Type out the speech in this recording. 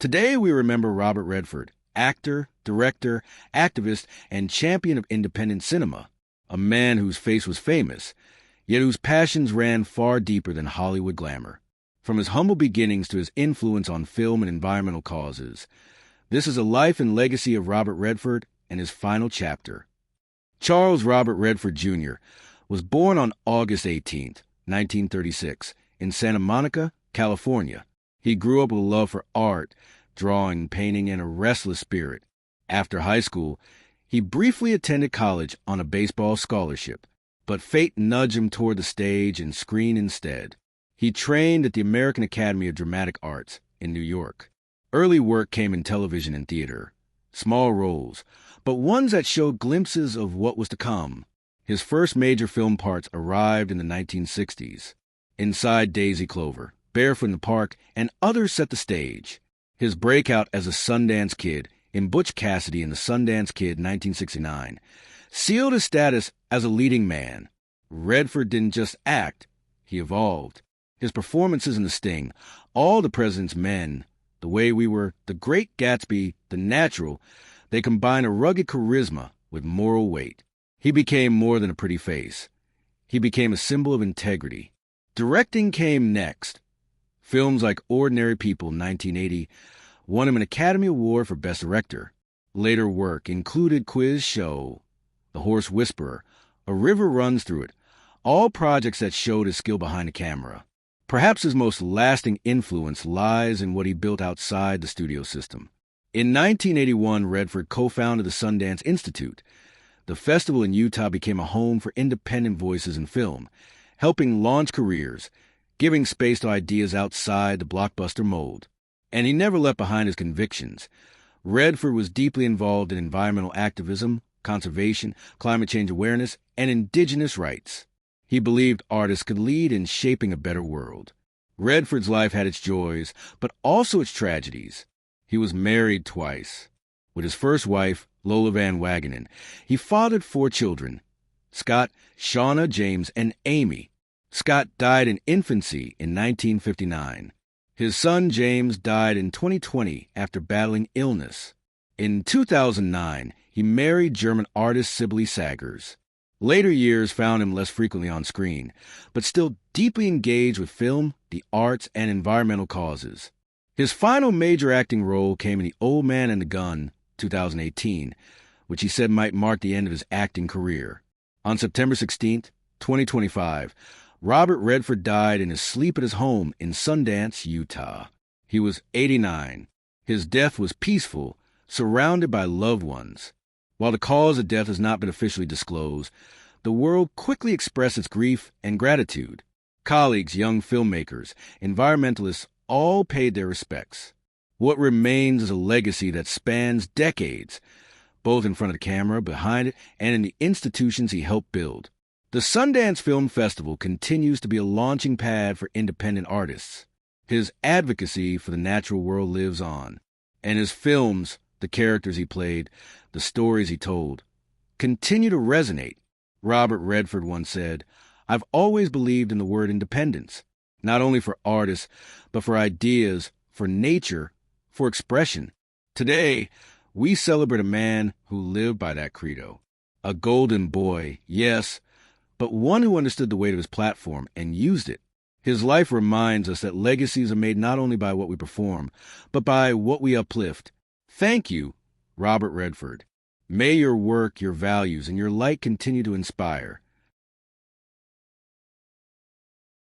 Today we remember Robert Redford, actor, director, activist, and champion of independent cinema, a man whose face was famous, yet whose passions ran far deeper than Hollywood glamour. From his humble beginnings to his influence on film and environmental causes, this is a life and legacy of Robert Redford and his final chapter. Charles Robert Redford Jr. was born on August 18, 1936, in Santa Monica, California. He grew up with a love for art, drawing, painting, and a restless spirit. After high school, he briefly attended college on a baseball scholarship, but fate nudged him toward the stage and screen instead. He trained at the American Academy of Dramatic Arts in New York. Early work came in television and theater, small roles, but ones that showed glimpses of what was to come. His first major film parts arrived in the 1960s. Inside Daisy Clover, Barefoot in the Park, and others set the stage. His breakout as a Sundance Kid in Butch Cassidy and the Sundance Kid 1969 sealed his status as a leading man. Redford didn't just act, he evolved. His performances in The Sting, All the President's Men, The Way We Were, The Great Gatsby, The Natural, they combine a rugged charisma with moral weight. He became more than a pretty face. He became a symbol of integrity. Directing came next. Films like Ordinary People, 1980, won him an Academy Award for Best Director. Later work included Quiz Show, The Horse Whisperer, A River Runs Through It, all projects that showed his skill behind the camera. Perhaps his most lasting influence lies in what he built outside the studio system. In 1981, Redford co-founded the Sundance Institute. The festival in Utah became a home for independent voices in film, helping launch careers, giving space to ideas outside the blockbuster mold. And he never left behind his convictions. Redford was deeply involved in environmental activism, conservation, climate change awareness, and indigenous rights. He believed artists could lead in shaping a better world. Redford's life had its joys, but also its tragedies. He was married twice. With his first wife, Lola Van Wagenen, he fathered 4 children, Scott, Shauna, James, and Amy. Scott died in infancy in 1959. His son, James, died in 2020 after battling illness. In 2009, he married German artist Sibylle Sagers. Later years found him less frequently on screen, but still deeply engaged with film, the arts, and environmental causes. His final major acting role came in The Old Man and the Gun, 2018, which he said might mark the end of his acting career. On September 16, 2025, Robert Redford died in his sleep at his home in Sundance, Utah. He was 89. His death was peaceful, surrounded by loved ones. While the cause of death has not been officially disclosed, the world quickly expressed its grief and gratitude. Colleagues, young filmmakers, environmentalists all paid their respects. What remains is a legacy that spans decades, both in front of the camera, behind it, and in the institutions he helped build. The Sundance Film Festival continues to be a launching pad for independent artists. His advocacy for the natural world lives on, and his films, the characters he played, the stories he told, continue to resonate. Robert Redford once said, "I've always believed in the word independence, not only for artists, but for ideas, for nature, for expression." Today, we celebrate a man who lived by that credo. A golden boy, yes, but one who understood the weight of his platform and used it. His life reminds us that legacies are made not only by what we perform, but by what we uplift. Thank you, Robert Redford. May your work, your values, and your light continue to inspire.